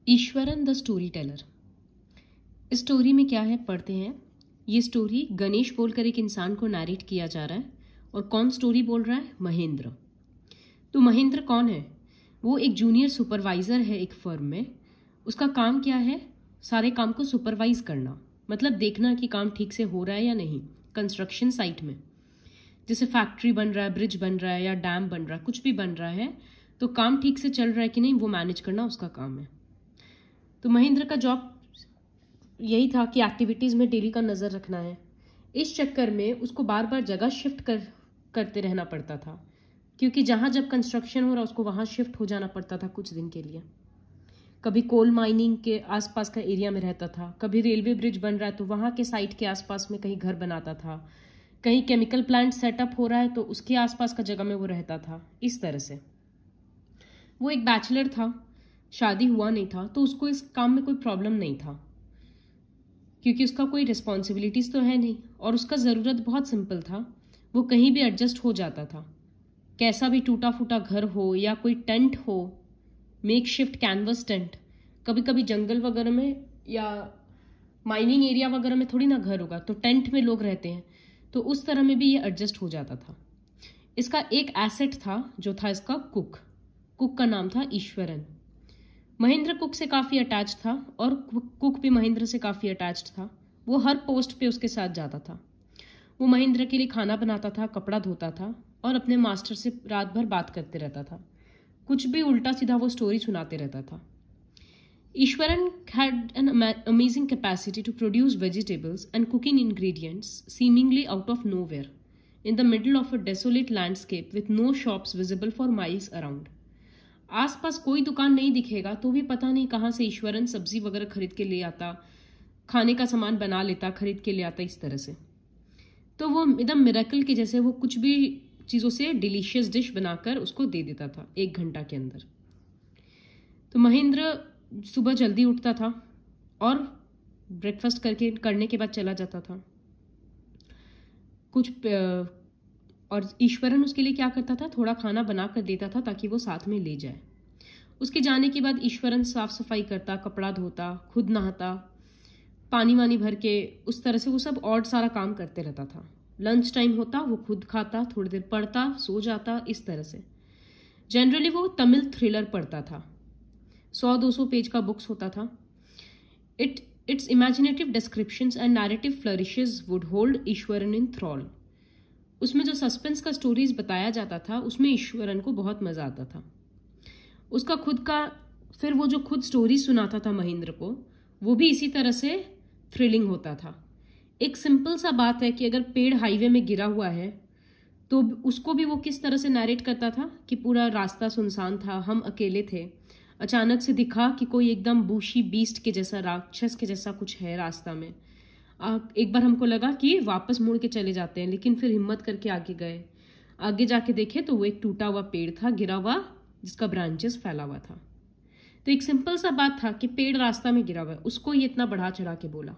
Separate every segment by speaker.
Speaker 1: Eswaran the story teller. इस story में क्या है पढ़ते हैं। ये स्टोरी गणेश बोलकर एक इंसान को नैरेट किया जा रहा है और कौन स्टोरी बोल रहा है? महेंद्र। तो महेंद्र कौन है? वो एक जूनियर सुपरवाइजर है एक फर्म में। उसका काम क्या है? सारे काम को सुपरवाइज करना, मतलब देखना कि काम ठीक से हो रहा है या नहीं। कंस्ट्रक्शन साइट में जैसे फैक्ट्री बन रहा है, ब्रिज बन रहा है या डैम बन रहा है, कुछ भी बन रहा है तो काम ठीक से चल रहा है कि नहीं वो मैनेज करना उसका काम है। तो महेंद्र का जॉब यही था कि एक्टिविटीज़ में डेली का नज़र रखना है। इस चक्कर में उसको बार बार जगह शिफ्ट करते रहना पड़ता था, क्योंकि जहाँ जब कंस्ट्रक्शन हो रहा उसको वहाँ शिफ्ट हो जाना पड़ता था कुछ दिन के लिए। कभी कोल माइनिंग के आसपास का एरिया में रहता था, कभी रेलवे ब्रिज बन रहा है तो वहाँ के साइट के आसपास में कहीं घर बनाता था, कहीं केमिकल प्लांट सेटअप हो रहा है तो उसके आसपास का जगह में वो रहता था। इस तरह से वो एक बैचलर था, शादी हुआ नहीं था, तो उसको इस काम में कोई प्रॉब्लम नहीं था क्योंकि उसका कोई रिस्पॉन्सिबिलिटीज तो है नहीं और उसका ज़रूरत बहुत सिंपल था। वो कहीं भी एडजस्ट हो जाता था, कैसा भी टूटा फूटा घर हो या कोई टेंट हो, मेक शिफ्ट कैनवस टेंट। कभी कभी जंगल वगैरह में या माइनिंग एरिया वगैरह में थोड़ी ना घर होगा, तो टेंट में लोग रहते हैं, तो उस तरह में भी ये एडजस्ट हो जाता था। इसका एक एसेट था जो था इसका कुक। कुक का नाम था ईश्वरन। महेंद्र कुक से काफ़ी अटैच था और कुक भी महेंद्र से काफ़ी अटैच्ड था। वो हर पोस्ट पे उसके साथ जाता था। वो महेंद्र के लिए खाना बनाता था, कपड़ा धोता था और अपने मास्टर से रात भर बात करते रहता था। कुछ भी उल्टा सीधा वो स्टोरी सुनाते रहता था। Eswaran had an amazing capacity to produce vegetables and cooking ingredients seemingly out of nowhere in the middle of a desolate landscape with no shops visible for miles around. आसपास कोई दुकान नहीं दिखेगा तो भी पता नहीं कहाँ से ईश्वरन सब्जी वगैरह खरीद के ले आता, खाने का सामान बना लेता, खरीद के ले आता। इस तरह से तो वो एकदम मिरेकल के जैसे वो कुछ भी चीज़ों से डिलीशियस डिश बनाकर उसको दे देता था 1 घंटा के अंदर। तो महेंद्र सुबह जल्दी उठता था और ब्रेकफास्ट करने के बाद चला जाता था और ईश्वरन उसके लिए क्या करता था, थोड़ा खाना बना कर देता था ताकि वो साथ में ले जाए। उसके जाने के बाद ईश्वरन साफ सफाई करता, कपड़ा धोता, खुद नहाता, पानी वानी भर के, उस तरह से वो सब और सारा काम करते रहता था। लंच टाइम होता वो खुद खाता, थोड़ी देर पढ़ता, सो जाता। इस तरह से जनरली वो तमिल थ्रिलर पढ़ता था। 100-200 पेज का बुक्स होता था। Its imaginative descriptions and narrative flourishes would hold Eswaran in thrall. उसमें जो सस्पेंस का स्टोरीज बताया जाता था उसमें ईश्वरन को बहुत मजा आता था। उसका खुद का फिर वो जो खुद स्टोरी सुनाता था महेंद्र को, वो भी इसी तरह से थ्रिलिंग होता था। एक सिंपल सा बात है कि अगर पेड़ हाईवे में गिरा हुआ है तो उसको भी वो किस तरह से नैरेट करता था कि पूरा रास्ता सुनसान था, हम अकेले थे, अचानक से दिखा कि कोई एकदम बूशी बीस्ट के जैसा, राक्षस के जैसा कुछ है रास्ता में। एक बार हमको लगा कि वापस मुड़ के चले जाते हैं, लेकिन फिर हिम्मत करके आगे गए। आगे जाके देखे तो वो एक टूटा हुआ पेड़ था, गिरा हुआ, जिसका ब्रांचेस फैला हुआ था। तो एक सिंपल सा बात था कि पेड़ रास्ता में गिरा हुआ है, उसको ये इतना बढ़ा चढ़ा के बोला।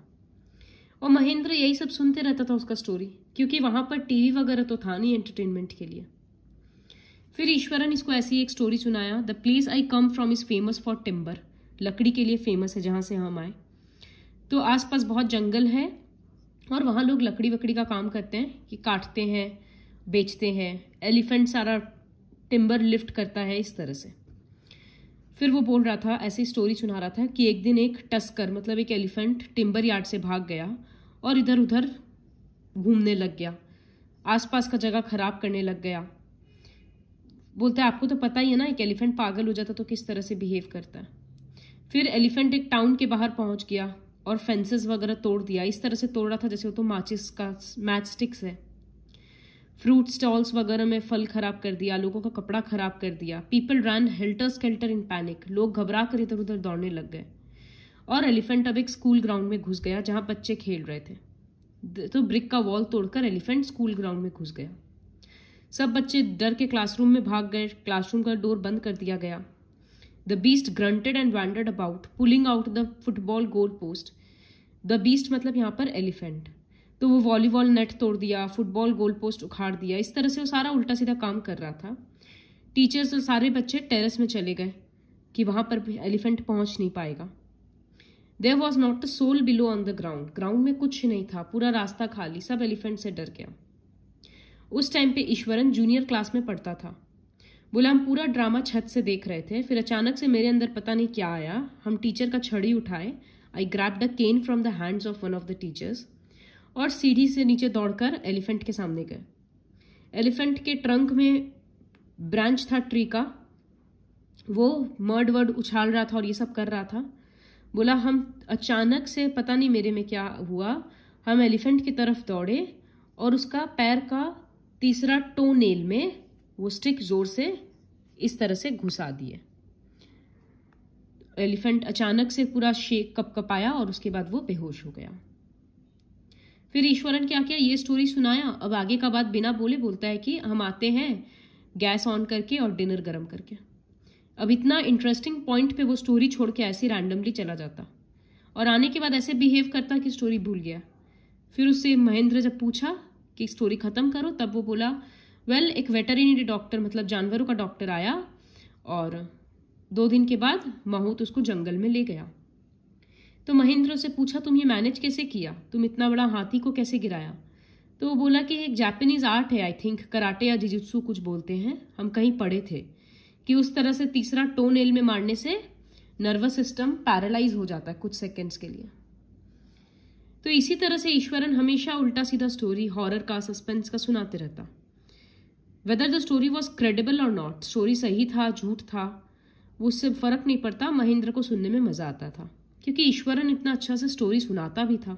Speaker 1: और महेंद्र यही सब सुनते रहता था उसका स्टोरी, क्योंकि वहां पर टीवी वगैरह तो था नहीं एंटरटेनमेंट के लिए। फिर ईश्वरन इसको ऐसी एक स्टोरी सुनाया। The place I come from is famous for timber. लकड़ी के लिए फेमस है जहां से हम आए। तो आसपास बहुत जंगल है और वहाँ लोग लकड़ी वकड़ी का काम करते हैं कि काटते हैं, बेचते हैं। एलिफेंट सारा टिम्बर लिफ्ट करता है, इस तरह से। फिर वो बोल रहा था, ऐसी स्टोरी सुना रहा था कि एक दिन एक टस्कर, मतलब एक एलिफेंट, टिम्बर यार्ड से भाग गया और इधर उधर घूमने लग गया, आसपास का जगह खराब करने लग गया। बोलते हैं आपको तो पता ही है ना, एक एलिफेंट पागल हो जाता तो किस तरह से बिहेव करता है। फिर एलिफेंट एक टाउन के बाहर पहुंच गया और फेंसेस वगैरह तोड़ दिया। इस तरह से तोड़ रहा था जैसे वो तो माचिस का मैच स्टिक्स है। फ्रूट स्टॉल्स वगैरह में फल खराब कर दिया, लोगों का कपड़ा खराब कर दिया। पीपल रन हेल्टर स्केल्टर इन पैनिक। लोग घबरा कर इधर उधर दौड़ने लग गए। और एलिफेंट अब एक स्कूल ग्राउंड में घुस गया जहां बच्चे खेल रहे थे। तो ब्रिक का वॉल तोड़कर एलिफेंट स्कूल ग्राउंड में घुस गया। सब बच्चे डर के क्लासरूम में भाग गए। क्लासरूम का डोर बंद कर दिया गया। The beast granted and wandered about pulling out the football goal post. The beast मतलब यहाँ पर एलिफेंट। तो वो वॉलीबॉल नेट तोड़ दिया, फुटबॉल गोल पोस्ट उखाड़ दिया। इस तरह से वो सारा उल्टा सीधा काम कर रहा था। टीचर्स और सारे बच्चे टेरेस में चले गए कि वहां पर एलिफेंट पहुंच नहीं पाएगा। There was not a soul below on the ground, ground में कुछ नहीं था, पूरा रास्ता खाली, सब एलिफेंट से डर गया। उस टाइम पे ईश्वरन जूनियर क्लास में पढ़ता था। बोला हम पूरा ड्रामा छत से देख रहे थे, फिर अचानक से मेरे अंदर पता नहीं क्या आया, हम टीचर का छड़ी उठाए, I grabbed a cane from the hands of one of the teachers, और सीढ़ी से नीचे दौड़कर एलिफेंट के सामने गए। एलिफेंट के ट्रंक में ब्रांच था ट्री का, वो मर्ड वर्ड उछाल रहा था और ये सब कर रहा था। बोला हम अचानक से पता नहीं मेरे में क्या हुआ, हम एलिफेंट की तरफ दौड़े और उसका पैर का तीसरा टो नेल में वो स्टिक जोर से इस तरह से घुसा दिए। एलिफेंट अचानक से पूरा शेक कपकपाया और उसके बाद वो बेहोश हो गया। फिर ईश्वरन क्या किया, ये स्टोरी सुनाया। अब आगे का बात बिना बोले बोलता है कि हम आते हैं गैस ऑन करके और डिनर गर्म करके। अब इतना इंटरेस्टिंग पॉइंट पे वो स्टोरी छोड़ के ऐसे रैंडमली चला जाता और आने के बाद ऐसे बिहेव करता कि स्टोरी भूल गया। फिर उससे महेंद्र जब पूछा कि स्टोरी खत्म करो, तब वो बोला वेल एक वेटरिनरी डॉक्टर मतलब जानवरों का डॉक्टर आया और 2 दिन के बाद माहूत उसको जंगल में ले गया। तो महेंद्र से पूछा तुम ये मैनेज कैसे किया, तुम इतना बड़ा हाथी को कैसे गिराया? तो वो बोला कि एक जापानीज आर्ट है, आई थिंक कराटे या जिजुत्सु कुछ बोलते हैं, हम कहीं पढ़े थे कि उस तरह से तीसरा टो नेल में मारने से नर्वस सिस्टम पैरालाइज हो जाता है कुछ सेकेंड्स के लिए। तो इसी तरह से ईश्वरन हमेशा उल्टा सीधा स्टोरी, हॉरर का, सस्पेंस का सुनाते रहता। Whether the story was credible और नॉट, स्टोरी सही था झूठ था वो उससे फर्क नहीं पड़ता, महेंद्र को सुनने में मजा आता था क्योंकि ईश्वरन इतना अच्छा से स्टोरी सुनाता भी था।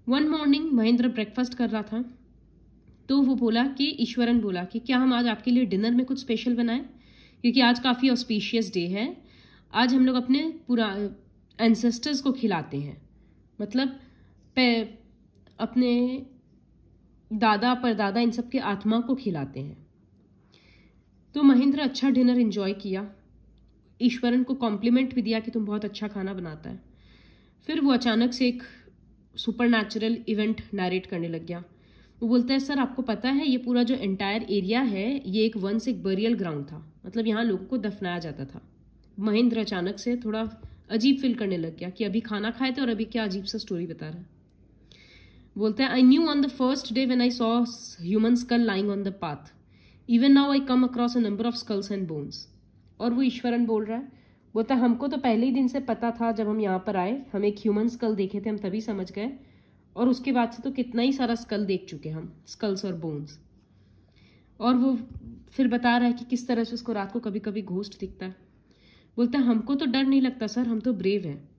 Speaker 1: वन मॉर्निंग महेंद्र ब्रेकफास्ट कर रहा था तो वो बोला कि ईश्वरन बोला कि क्या हम आज आपके लिए डिनर में कुछ स्पेशल बनाएं, क्योंकि आज काफ़ी ऑस्पिशियस डे है, आज हम लोग अपने पूरा एंसेस्टर्स को खिलाते हैं, मतलब अपने दादा परदादा इन सब के आत्मा को खिलाते हैं। तो महेंद्र अच्छा डिनर एंजॉय किया, ईश्वरन को कॉम्प्लीमेंट भी दिया कि तुम बहुत अच्छा खाना बनाता है। फिर वो अचानक से एक सुपरनैचुरल इवेंट नैरेट करने लग गया। वो बोलता है सर आपको पता है ये पूरा जो एंटायर एरिया है ये एक वंस एक बरियल ग्राउंड था, मतलब यहाँ लोगों को दफनाया जाता था। महेंद्र अचानक से थोड़ा अजीब फील करने लग गया कि अभी खाना खाए थे और अभी क्या अजीब सा स्टोरी बता रहा है। बोलता है I knew on the first day when I saw human skull lying on the path, even now I come across a number of skulls and bones. और वो ईश्वरन बोल रहा है, बोलता हमको तो पहले ही दिन से पता था, जब हम यहाँ पर आए हम एक ह्यूमन स्कल देखे थे, हम तभी समझ गए, और उसके बाद से तो कितना ही सारा स्कल देख चुके हम, स्कल्स और बोन्स। और वो फिर बता रहा है कि किस तरह से उसको रात को कभी कभी घोस्ट दिखता है। बोलता है हमको तो डर नहीं लगता सर, हम तो ब्रेव हैं,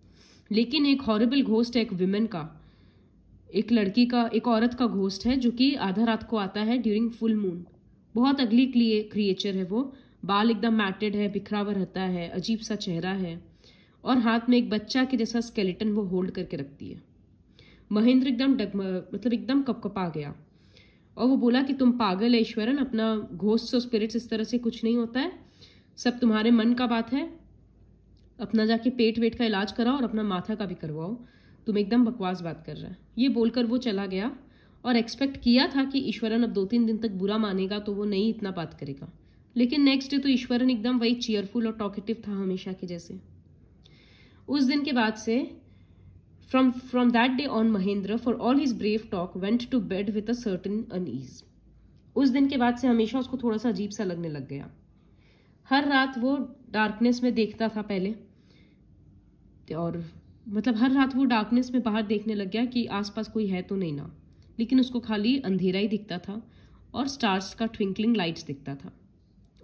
Speaker 1: लेकिन एक हॉरिबल घोस्ट है, एक विमेन का, एक लड़की का, एक औरत का घोस्ट है जो कि आधा रात को आता है ड्यूरिंग फुल मून। बहुत अगली क्रिएचर है वो, बाल एकदम मैटेड है, बिखरा हुआ रहता है, अजीब सा चेहरा है और हाथ में एक बच्चा के जैसा स्केलेटन वो होल्ड करके रखती है। महेंद्र एकदम कपकपा गया और वो बोला कि तुम पागल है ईश्वरन, अपना घोस्ट और स्पिरिट्स इस तरह से कुछ नहीं होता है, सब तुम्हारे मन का बात है, अपना जाके पेट वेट का इलाज कराओ और अपना माथा का भी करवाओ, तुम एकदम बकवास बात कर रहा है। ये बोलकर वो चला गया और एक्सपेक्ट किया था कि ईश्वरन अब 2-3 दिन तक बुरा मानेगा तो वो नहीं इतना बात करेगा, लेकिन नेक्स्ट डे तो ईश्वरन एकदम वही चीयरफुल और टॉकेटिव था हमेशा के जैसे। उस दिन के बाद से from that day on Mahendra for all his brave talk went to bed with a certain unease। उस दिन के बाद से हमेशा उसको थोड़ा सा अजीब सा लगने लग गया। हर रात वो डार्कनेस में देखता था पहले, और मतलब हर रात वो डार्कनेस में बाहर देखने लग गया कि आसपास कोई है तो नहीं ना, लेकिन उसको खाली अंधेरा ही दिखता था और स्टार्स का ट्विंकलिंग लाइट्स दिखता था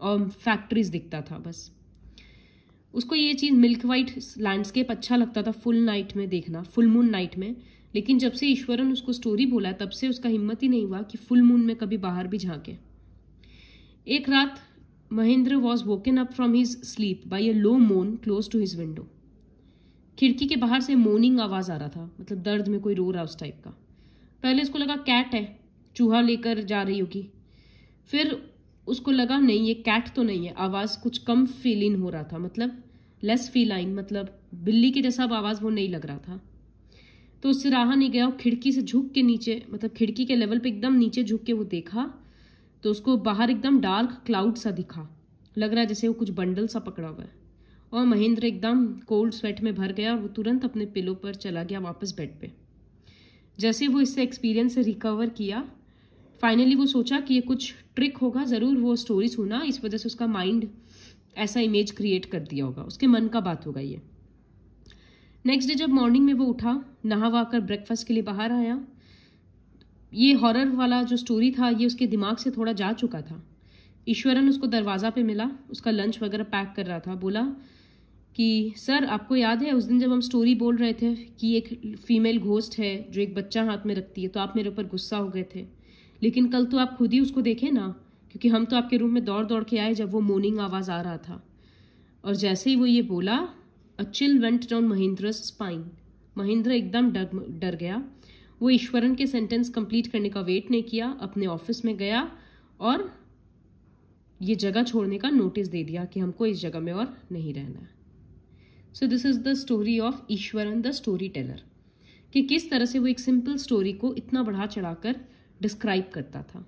Speaker 1: और फैक्ट्रीज दिखता था बस। उसको ये चीज़ मिल्क वाइट लैंडस्केप अच्छा लगता था फुल नाइट में देखना, फुल मून नाइट में, लेकिन जब से ईश्वरन उसको स्टोरी बोला तब से उसका हिम्मत ही नहीं हुआ कि फुल मून में कभी बाहर भी झांके। एक रात Mahendra was woken up from his sleep by a low moan close to his window. खिड़की के बाहर से मोनिंग आवाज आ रहा था, मतलब दर्द में कोई रो रहा उस टाइप का। पहले उसको लगा कैट है, चूहा लेकर जा रही होगी, फिर उसको लगा नहीं ये कैट तो नहीं है, आवाज कुछ कम फीलिन हो रहा था, मतलब लेस फीलाइन, मतलब बिल्ली की जैसा आवाज वो नहीं लग रहा था। तो उससे रहा नहीं गया, खिड़की से झुक के नीचे, मतलब खिड़की के लेवल पे एकदम नीचे झुक के वो देखा तो उसको बाहर एकदम डार्क क्लाउड सा दिखा, लग रहा है जैसे वो कुछ बंडल सा पकड़ा हुआ है। और महेंद्र एकदम कोल्ड स्वेट में भर गया और वो तुरंत अपने पिलो पर चला गया वापस बेड पे। जैसे वो इससे एक्सपीरियंस से रिकवर किया, फाइनली वो सोचा कि ये कुछ ट्रिक होगा, ज़रूर वो स्टोरी सुना, इस वजह से उसका माइंड ऐसा इमेज क्रिएट कर दिया होगा, उसके मन का बात होगा ये। नेक्स्ट डे जब मॉर्निंग में वो उठा, नहा वहा कर ब्रेकफास्ट के लिए बाहर आया, ये हॉरर वाला जो स्टोरी था ये उसके दिमाग से थोड़ा जा चुका था। ईश्वरन उसको दरवाज़ा पे मिला, उसका लंच वगैरह पैक कर रहा था। बोला कि सर आपको याद है उस दिन जब हम स्टोरी बोल रहे थे कि एक फीमेल घोस्ट है जो एक बच्चा हाथ में रखती है, तो आप मेरे ऊपर गुस्सा हो गए थे, लेकिन कल तो आप खुद ही उसको देखे ना, क्योंकि हम तो आपके रूम में दौड़ दौड़ के आए जब वो मोर्निंग आवाज़ आ रहा था। और जैसे ही वो ये बोला, a chill went down Mahendra's spine. Mahendra एकदम डर गया। वो ईश्वरन के सेंटेंस कंप्लीट करने का वेट नहीं किया, अपने ऑफिस में गया और ये जगह छोड़ने का नोटिस दे दिया कि हमको इस जगह में और नहीं रहना है। So this is the story of Eswaran the story teller, कि किस तरह से वो एक सिंपल स्टोरी को इतना बढ़ा चढ़ाकर डिस्क्राइब करता था।